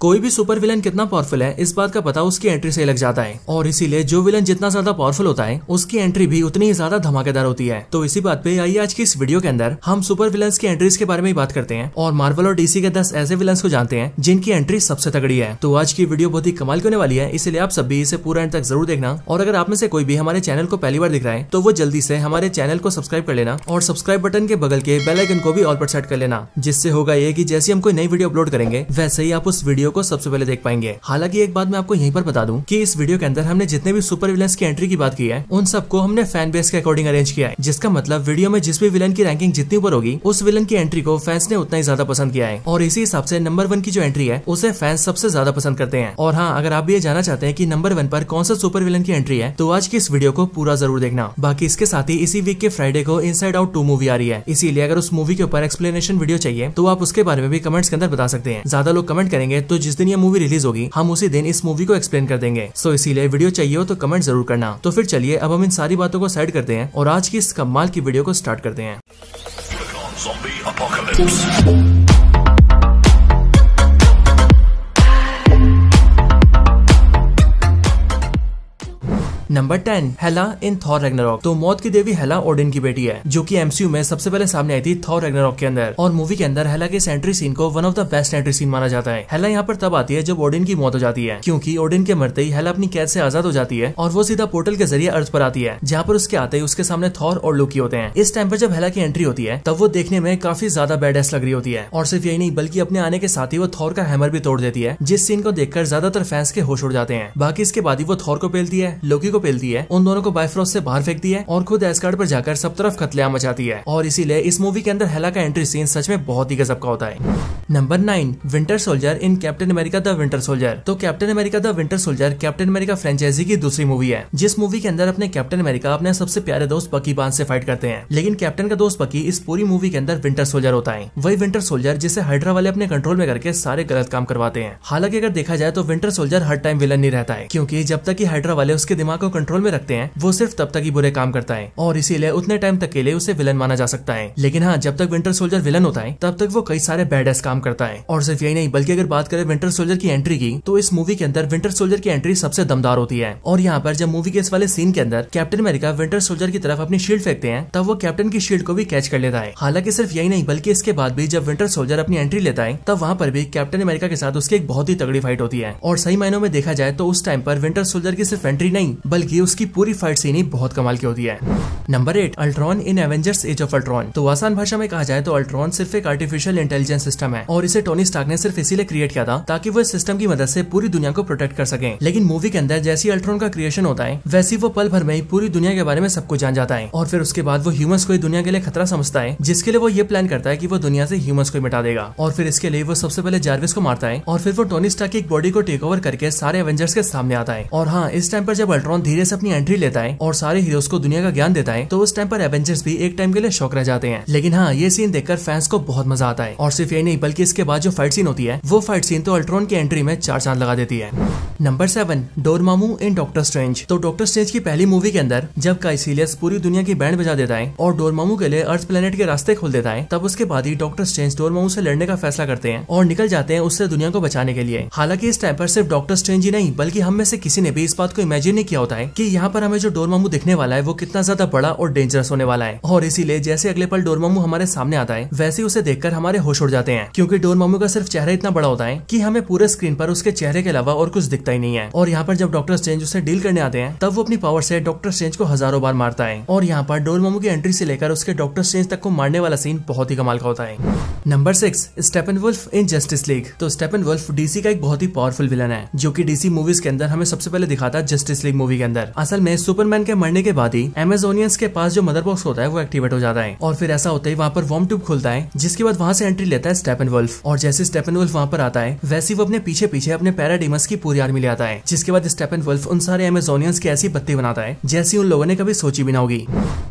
कोई भी super villain कितना पावरफुल है इस बात का पता उसकी एंट्री से लग जाता है, और इसीलिए जो विलन जितना ज्यादा पावरफुल होता है उसकी एंट्री भी उतनी ही ज्यादा धमाकेदार होती है। तो इसी बात पे आइए आज की इस वीडियो के अंदर हम सुपर विलन्स की एंट्रीज के बारे में बात करते हैं और मार्वल और डीसी के 10 ऐसे विलन्स को जानते हैं जिनकी एंट्री सबसे तगड़ी है। तो आज की वीडियो बहुत ही कमाल की होने वाली है, इसलिए आप सब भी इसे पूरा एंड तक जरूर देखना। और अगर आप में से कोई भी हमारे चैनल को पहली बार दिख रहा है तो वो जल्दी से हमारे चैनल को सब्सक्राइब कर लेना और सब्सक्राइब बटन के बगल के बेल आइकन को भी ऑल पर सेट कर लेना, जिससे होगा ये कि जैसे हम कोई नई वीडियो अपलोड करेंगे वैसे ही आप उस वीडियो को सबसे पहले देख पाएंगे। हालांकि एक बात मैं आपको यहीं पर बता दूं कि इस वीडियो के अंदर हमने जितने भी सुपर विलन्स की एंट्री की बात की है उन सबको हमने फैन बेस के अकॉर्डिंग अरेंज किया है, जिसका मतलब वीडियो में जिस भी विलन की रैंकिंग जितनी ऊपर होगी उस विलन की एंट्री को फैंस ने उतना ही ज्यादा पसंद किया है, और इसी हिसाब से नंबर 1 की जो एंट्री है उसे फैंस सबसे ज्यादा पसंद करते हैं। और हाँ, अगर आप भी ये जानना चाहते हैं कि नंबर 1 पर कौन सा सुपर विलन की एंट्री है तो आज की इस वीडियो को पूरा जरूर देखना। बाकी इसके साथ ही इसी वीक के फ्राइडे को इनसाइड आउट 2 मूवी आ रही है, इसीलिए अगर उस मूवी के ऊपर एक्सप्लेनेशन वीडियो चाहिए तो आप उसके बारे में भी कमेंट्स के अंदर बता सकते हैं। ज्यादा लोग कमेंट करेंगे तो जिस दिन ये मूवी रिलीज होगी हम उसी दिन इस मूवी को एक्सप्लेन कर देंगे। सो इसीलिए वीडियो चाहिए हो तो कमेंट जरूर करना। तो फिर चलिए अब हम इन सारी बातों को साइड करते हैं और आज की इस कमाल की वीडियो को स्टार्ट करते हैं। नंबर 10, हेला इन थॉर रैग्नारोक। तो मौत की देवी हेला ओडिन की बेटी है जो कि एमसीयू में सबसे पहले सामने आई थी थॉर रैग्नारोक के अंदर, और मूवी के अंदर हेला के एंट्री सीन को one of the best entry scene माना जाता है। हेला यहाँ पर तब आती है जब ओडिन की मौत हो जाती है, क्योंकि ओडिन के मरते ही हेला अपनी कैद से आजाद हो जाती है और वो सीधा पोर्टल के जरिए अर्थ पर आती है, जहाँ पर उसके आते ही उसके सामने थॉर और लोकी होते हैं। इस टाइम पर जब हेला की एंट्री होती है तब वो देखने में काफी ज्यादा बैडएस लग रही होती है, और सिर्फ यही नहीं बल्कि अपने आने के साथ ही वो थॉर का हैमर भी तोड़ देती है, जिस सीन को देखकर ज्यादातर फैंस के होश उड़ जाते हैं। बाकी इसके बाद ही वो थॉर को पेलती है, लोकी को पेलती है, उन दोनों को बायफ्रोस्ट से बाहर फेंकती है और खुद एस्गार्ड पर जाकर सब तरफ कत्लेआम मचाती है। और इसीलिए इस मूवी के अंदर हेला का एंट्री सीन सच में बहुत ही गजब का होता है। Number 9, Winter Soldier in Captain America the Winter Soldier. तो Captain America the Winter Soldier Captain America franchise की दूसरी मूवी है, जिस मूवी के अंदर अपने कैप्टन अमेरिका अपने सबसे प्यारे दोस्त बकी बार्न्स से फाइट करते हैं। लेकिन कैप्टन का दोस्त बकी इस पूरी मूवी के अंदर विंटर सोल्जर होता है, वही विंटर सोल्जर जिसे हाइड्रा वाले अपने कंट्रोल में करके सारे गलत काम करवाते हैं। हालांकि अगर देखा जाए तो विंटर सोल्जर हर टाइम विलन नहीं रहता है, क्योंकि जब तक कि हाइड्रा वाले उसके दिमाग को कंट्रोल में रखते हैं वो सिर्फ तब तक ही बुरे काम करता है, और इसीलिए उतने टाइम तक के लिए उसे विलन माना जा सकता है। लेकिन हाँ, जब तक विंटर सोल्जर विलन होता है तब तक वो कई सारे बैडएस काम करता है। और सिर्फ यही नहीं बल्कि अगर बात करें विंटर सोल्जर की एंट्री की तो इस मूवी के अंदर विंटर सोल्जर की एंट्री सबसे दमदार होती है। और यहाँ पर जब मूवी के इस वाले सीन के अंदर कैप्टन अमेरिका विंटर सोल्जर की तरफ अपनी शील्ड फेंकते हैं तब वो कैप्टन की शील्ड को भी कैच कर लेता है। हालांकि सिर्फ यही नहीं बल्कि इसके बाद भी जब विंटर सोल्जर अपनी एंट्री लेता है तब वहाँ पर भी कैप्टन अमेरिका के साथ उसकी एक बहुत ही तगड़ी फाइट होती है। और सही मायनों में देखा जाए तो उस टाइम पर विंटर सोल्जर की सिर्फ एंट्री नहीं बल्कि उसकी पूरी फाइट सीन ही बहुत कमाल की होती है। Number 8, Ultron in Avengers Age of Ultron. तो आसान भाषा में कहा जाए तो अल्ट्रॉन सिर्फ एक आर्टिफिशियल इंटेलिजेंस सिस्टम है, और इसे टोनी स्टार्क ने सिर्फ इसीलिए क्रिएट किया था ताकि वो इस सिस्टम की मदद से पूरी दुनिया को प्रोटेक्ट कर सके। लेकिन मूवी के अंदर जैसी अल्ट्रॉन का क्रिएशन होता है वैसी वो पल भर में ही पूरी दुनिया के बारे में सब कुछ जान जाता है, और फिर उसके बाद वो ह्यूमंस को दुनिया के लिए खतरा समझता है, जिसके लिए वो ये प्लान करता है कि वो दुनिया से ह्यूमंस को मिटा देगा। और फिर इसके लिए वो सबसे पहले जार्विस को मारता है, और फिर वो टोनी स्टार्क की एक बॉडी को टेक ओवर करके सारे एवेंजर्स के सामने आता है। और हाँ, इस टाइम पर जब अल्ट्रॉन धीरे से अपनी एंट्री लेता है और सारे हीरोज को दुनिया का ज्ञान देता है तो उस टाइम पर एवेंजर्स भी एक टाइम के लिए शॉक रह जाते हैं। लेकिन हाँ, ये सीन देखकर फैंस को बहुत मजा आता है। और सिर्फ ये नहीं बल्कि इसके बाद जो फाइट सीन होती है वो फाइट सीन तो अल्ट्रॉन की एंट्री में 4 चांद लगा देती है। Number 7, Dormammu in doctor strange. तो डॉक्टर स्ट्रेंज की पहली मूवी के अंदर जब काइसिलियस पूरी दुनिया की बैंड बजा देता है और डोरमामू के लिए अर्थ प्लेनेट के रास्ते खोल देता है, तब उसके बाद ही डॉक्टर स्ट्रेंज डोरमामू से लड़ने का फैसला करते हैं और निकल जाते हैं उससे दुनिया को बचाने के लिए। हालांकि इस टाइम पर सिर्फ डॉक्टर स्ट्रेंज ही नहीं बल्कि हम में से किसी ने भी इस बात को इमेजिन नहीं किया होता है कि यहाँ पर हमें जो डोरमामू दिखने वाला है वो कितना ज्यादा बड़ा और डेंजरस होने वाला है। और इसीलिए जैसे अगले पल डोरमामू हमारे सामने आता है वैसे उसे देखकर हमारे होश उड़ जाते हैं, क्योंकि डोरमामू का सिर्फ चेहरा इतना बड़ा होता है कि हमें पूरे स्क्रीन पर उसके चेहरे के अलावा और कुछ दिखता ही नहीं है। और यहाँ पर जब डॉक्टर स्ट्रेंज उसे डील करने आते हैं तब वो अपनी पावर से डॉक्टर स्ट्रेंज को हजारों बार मारता है। और यहाँ पर डोरमामू की एंट्री से लेकर उसके डॉक्टर स्ट्रेंज तक को मारने वाला सीन बहुत ही कमाल का होता है। नंबर 6, स्टेपनवुल्फ इन जस्टिस लीग। तो स्टेपनवुल्फ डीसी का एक बहुत ही पावरफुल विलन है जो कि डीसी मूवीज के अंदर हमें सबसे पहले दिखाता है जस्टिस लीग मूवी के अंदर। असल में सुपरमैन के मरने के बाद ही अमेजोनियंस के पास जो मदर बॉक्स होता है वो एक्टिवेट हो जाता है, और फिर ऐसा होता है वहाँ पर वॉर्म ट्यूब खुलता है, जिसके बाद वहाँ से एंट्री लेता है स्टेपनवुल्फ। और जैसे स्टेपनवुल्फ वहाँ पर आता है वैसे वो अपने पीछे पीछे अपने पैराडाइमस की पूरी आर्मी आर्मी ले आता है, जिसके बाद स्टेपनवुल्फ उन सारे अमेजोनियंस की ऐसी पत्ती बनाता है जैसी उन लोगों ने कभी सोची भी ना होगी।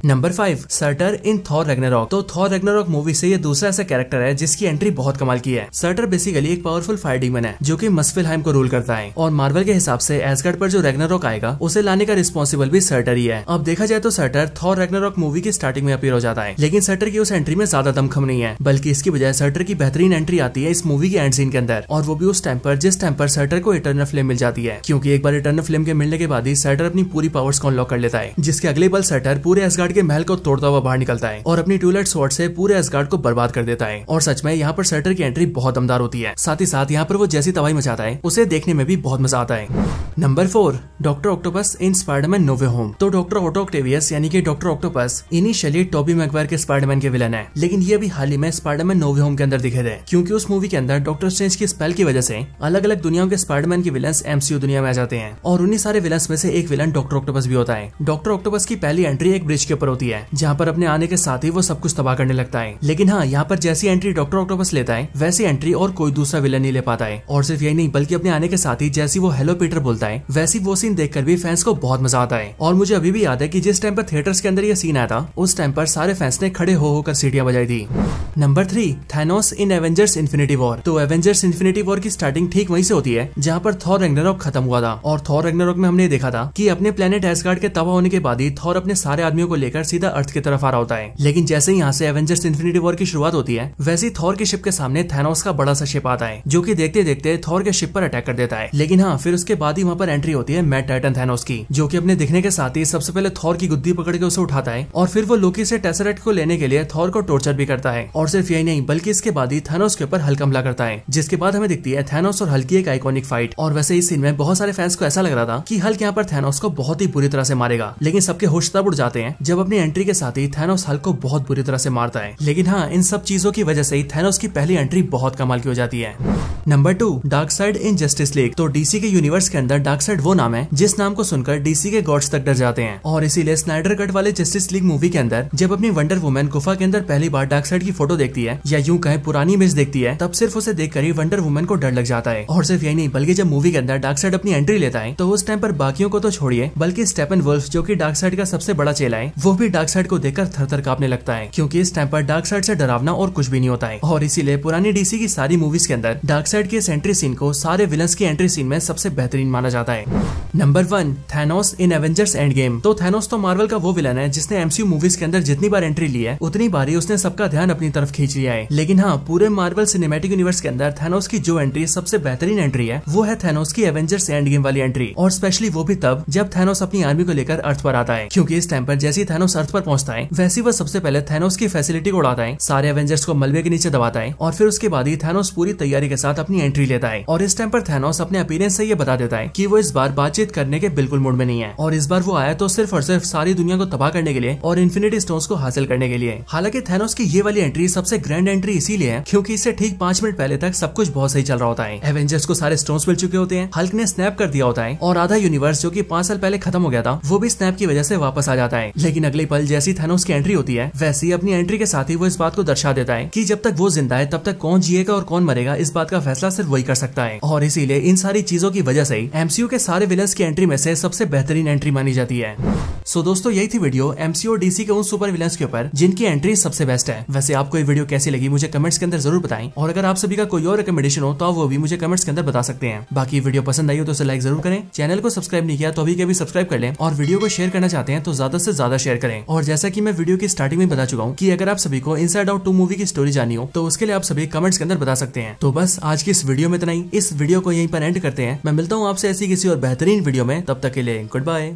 नंबर 5, सर्टर इन थॉर रैग्नारॉक। तो थॉर रैग्नारॉक मूवी से ये दूसरा ऐसा कैरेक्टर है जिसकी एंट्री बहुत कमाल की है। सर्टर बेसिकली एक पावरफुल फायर डीमन है जो कि मस्फेलहाइम को रूल करता है और मार्वल के हिसाब से एसगार्ड पर जो रैग्नारॉक आएगा उसे लाने का रिस्पॉन्सिबल भी सर्टर ही है। अब देखा जाए तो सर्टर थॉर रैग्नारॉक मूवी की स्टार्टिंग में अपीयर हो जाता है, लेकिन सर्टर की उस एंट्री में ज्यादा दमखम नहीं है, बल्कि इसकी बजाय सर्टर की बेहतरीन एंट्री आती है इस मूवी के एंड सीन के अंदर, और वो भी उस टाइम पर जिस टाइम पर सर्टर को इटर्नल फ्लेम मिल जाती है, क्योंकि एक बार इटर्नल फ्लेम के मिलने के बाद ही सर्टर अपनी पूरी पावर्स को अनलॉक कर लेता है, जिसके अगले पल सर्टर पूरे एसगार्ड के महल को तोड़ता हुआ बाहर निकलता है और अपनी टू-लेड स्वॉर्ड से पूरे एसगार्ड को बर्बाद कर देता है। और सच में यहाँ पर सर्टर की एंट्री बहुत दमदार होती है, साथ ही साथ यहाँ पर वो जैसी तबाही मचाता है उसे देखने में भी बहुत मजा आता है। Number 4, doctor Octopus in Spiderman No Way Home. तो डॉक्टर ऑटो ऑक्टेवियस यानी कि doctor Octopus initially Tobey Maguire के स्पाइडरमैन के विलन है, लेकिन ये अभी हाल ही में स्पाइडरमैन नो वे होम के अंदर दिखे थे, क्योंकि उस मूवी के अंदर डॉक्टर स्ट्रेंज की स्पेल की वजह से अलग अलग दुनियाओं के स्पाइडरमैन के विलन्स एमसीयू दुनिया में आ जाते हैं, और उन्हीं सारे विलन्स में से एक विलन डॉक्टर ऑक्टोपस भी होता है। डॉक्टर ऑक्टोपस की पहली एंट्री एक ब्रिज के ऊपर होती है, जहाँ पर अपने आने के साथ ही वो सब कुछ तबाह करने लगता है, लेकिन हाँ, यहाँ पर जैसी एंट्री डॉक्टर ऑक्टोपस लेता है वैसी एंट्री और कोई दूसरा विलन नहीं ले पाता है। और सिर्फ यही नहीं, बल्कि अपने आने के साथ ही जैसी वो हेलो पीटर बोलता है वैसी वो सीन देखकर भी फैंस को बहुत मजा आता है। और मुझे अभी भी याद है कि जिस टाइम पर थिएटर्स के अंदर ये सीन आया था उस टाइम पर सारे फैंस ने खड़े हो होकर सीटियां बजाई थी। Number 3, Thanos in Avengers infinity war. तो एवेंजर्स इन्फिनिटी वॉर की स्टार्टिंग ठीक वहीं से होती है जहाँ पर थॉर रैग्नारॉक खत्म हुआ था, और थॉर रैग्नारॉक में हमने देखा था कि अपने प्लेनेट एसगार्ड के तबाह होने के बाद ही थॉर अपने सारे आदमियों को लेकर सीधा अर्थ की तरफ आ रहा होता है। लेकिन जैसे ही यहाँ से एवेंजर्स इन्फिनिटी वॉर की शुरुआत होती है वैसे थॉर की शिप के सामने थैनोस का बड़ा सा शिप आता है, जो कि देखते देखते थॉर के शिप पर अटैक कर देता है। लेकिन हाँ, फिर उसके बाद ही वहाँ पर एंट्री होती है मैड टाइटन थैनोस की, जो कि अपने दिखने के साथ ही सबसे पहले थॉर की गुद्दी पकड़ के उसे उठाता है, और फिर वो लोकी से टेसरेक्ट को लेने के लिए थॉर को टॉर्चर भी करता है। और सिर्फ यही नहीं, बल्कि इसके बाद ही थैनोस के ऊपर हल्क हमला करता है, जिसके बाद हमें दिखती है थैनोस और हल्क की एक आइकॉनिक फाइट। और वैसे इस सीन में बहुत सारे फैंस को ऐसा लग रहा था कि हल्क यहाँ पर थैनोस को बहुत ही बुरी तरह से मारेगा, लेकिन सबके होश तब उड़ जाते हैं जब अपनी एंट्री के साथ ही थैनोस हल्क को बहुत बुरी तरह से मारता है। लेकिन हाँ, इन सब चीजों की वजह से ही थैनोस की पहली एंट्री बहुत कमाल की हो जाती है। नंबर 2, डार्कसाइड इन जस्टिस लीग। तो डीसी के यूनिवर्स के अंदर डार्कसाइड वो नाम है जिस नाम को सुनकर डीसी के गॉड्स तक डर जाते हैं, और इसीलिए स्नाइडर कट वाले जस्टिस लीग मूवी के अंदर जब अपनी वंडर वुमन गुफा के अंदर पहली बार डार्कसाइड की फोटो देखती है, या यूं कहें पुरानी इमेज देखती है, तब सिर्फ उसे देखकर ही वंडर वुमन को डर लग जाता है। और सिर्फ यही नहीं, बल्कि जब मूवी के अंदर डार्कसाइड अपनी एंट्री लेता है तो उस टाइम पर बाकियों को तो छोड़िए, बल्कि स्टेपनवुल्फ जो कि डार्कसाइड का सबसे बड़ा चेला है, वो भी डार्कसाइड को देखकर थर-थर कांपने लगता है, क्योंकि इस टाइम पर डार्कसाइड से डरावना और कुछ भी नहीं होता है। और इसीलिए पुरानी डीसी की सारी मूवीज के अंदर डार्कसाइड की इस एंट्री सीन को सारे विलन्स की एंट्री सीन में सबसे बेहतरीन माना जाता है। Number 1, Thanos in Avengers end game. तो थैनोस तो मार्वल का वो विलन है जिसने एमसीयू मूवीज के अंदर जितनी बार एंट्री ली है उतनी बार ही उसने सबका ध्यान अपनी तरफ खींच लिया है। लेकिन हाँ, पूरे मार्वल सिनेमैटिक यूनिवर्स के अंदर थैनोस की जो एंट्री सबसे बेहतरीन एंट्री है वो है थैनोस की एवेंजर्स एंड गेम वाली एंट्री, और स्पेशली वो भी तब जब थैनोस अपनी आर्मी को लेकर अर्थ पर आता है, क्योंकि इस टाइम पर जैसे ही थैनोस अर्थ पर पहुंचता है वैसे वह सबसे पहले थैनोस की फैसिलिटी को उड़ाता है, सारे एवेंजर्स को मलबे के नीचे दबाता है, और फिर उसके बाद ही थैनोस पूरी तैयारी के साथ अपनी एंट्री लेता है। और इस टाइम पर थैनोस अपने अपीयरेंस से ये बता देता है कि वो इस बार बातचीत करने के बिल्कुल मूड में नहीं है, और इस बार वो आया तो सिर्फ और सिर्फ सारी दुनिया को तबाह करने के लिए और इन्फिनिटी स्टोन्स को हासिल करने के लिए। हालांकि थैनोस की ये वाली एंट्री सबसे ग्रैंड एंट्री इसीलिए है क्योंकि इससे ठीक 5 मिनट पहले तक सब कुछ बहुत सही चल रहा होता है। एवेंजर्स को सारे स्टोन्स मिल चुके होते हैं, हल्क ने स्नैप कर दिया होता है, और आधा यूनिवर्स जो कि 5 साल पहले खत्म हो गया था वो भी स्नैप की वजह से वापस आ जाता है। लेकिन अगले पल जैसी थैनोस की एंट्री होती है वैसी अपनी एंट्री के साथ ही वो इस बात को दर्शा देता है कि जब तक वो जिंदा है तब तक कौन जिएगा और कौन मरेगा इस बात का फैसला सिर्फ वही कर सकता है। और इसीलिए इन सारी चीजों की वजह से एमसीयू के सारे विलन्स की एंट्री में से सबसे बेहतरीन एंट्री मानी जाती है। सो दोस्तों, यही थी वीडियो एमसीयू और डीसी के उन सुपर विलन्स के ऊपर जिनकी एंट्री सबसे बेस्ट है। वैसे आपको ये वीडियो कैसी लगी मुझे कमेंट्स के अंदर जरूर बताएं, और अगर आप सभी का कोई और रिकमेंडेशन हो तो वो भी मुझे कमेंट्स के अंदर बता सकते हैं। बाकी वीडियो पसंद आई हो तो उसे लाइक जरूर करें, चैनल को सब्सक्राइब नहीं किया तो अभी के भी सब्सक्राइब कर लें, और वीडियो को शेयर करना चाहते हैं तो ज्यादा से ज्यादा शेयर करें। और जैसा कि मैं वीडियो की स्टार्टिंग में बता चुका हूँ कि अगर आप सभी को इनसाइड आउट 2 मूवी की स्टोरी जानी हो तो उसके लिए आप सभी कमेंट्स के अंदर बता सकते हैं। तो बस आज की इस वीडियो में इतना ही, इस वीडियो को यहीं पर एंड करते हैं। मैं मिलता हूँ आपसे ऐसी किसी और बेहतरीन वीडियो में, तब तक के लिए गुड बाय।